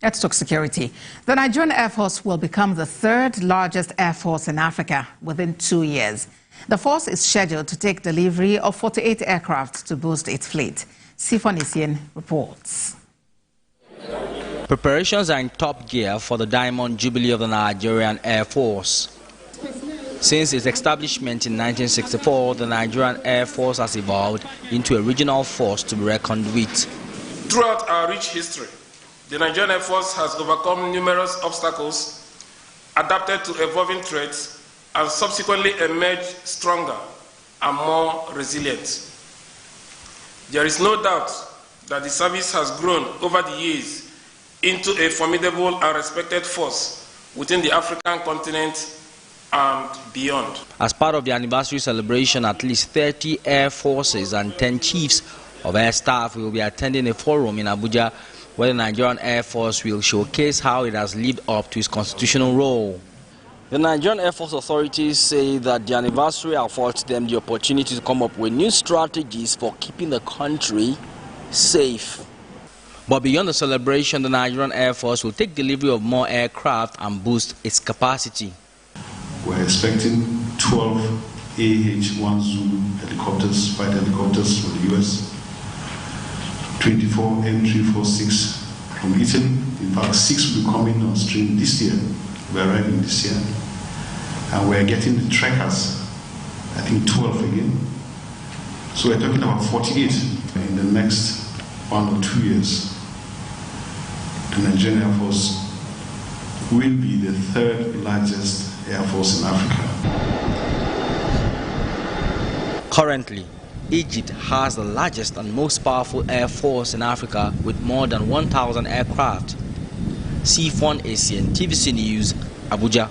Let's talk security. The Nigerian Air Force will become the third largest air force in Africa within 2 years. The force is scheduled to take delivery of 48 aircraft to boost its fleet. Sifonisian reports. Preparations are in top gear for the Diamond Jubilee of the Nigerian Air Force. Since its establishment in 1964, the Nigerian Air Force has evolved into a regional force to be reckoned with. Throughout our rich history, the Nigerian Air Force has overcome numerous obstacles, adapted to evolving threats, and subsequently emerged stronger and more resilient. There is no doubt that the service has grown over the years into a formidable and respected force within the African continent and beyond. As part of the anniversary celebration, at least 30 air forces and 10 chiefs of air staff will be attending a forum in Abuja where the Nigerian Air Force will showcase how it has lived up to its constitutional role. The Nigerian Air Force authorities say that the anniversary affords them the opportunity to come up with new strategies for keeping the country safe. But beyond the celebration, the Nigerian Air Force will take delivery of more aircraft and boost its capacity. We're expecting 12 AH-1 Zulu helicopters, fighter helicopters from the US, 24 M346 from Italy. In fact, 6 will be coming on stream this year. We're arriving this year. And we're getting the trackers, I think 12 again. So we're talking about 48 in the next 1 or 2 years. The Nigerian Air Force will be the third largest Air Force in Africa. Currently, Egypt has the largest and most powerful air force in Africa with more than 1,000 aircraft. Sifonisian, TVC News, Abuja.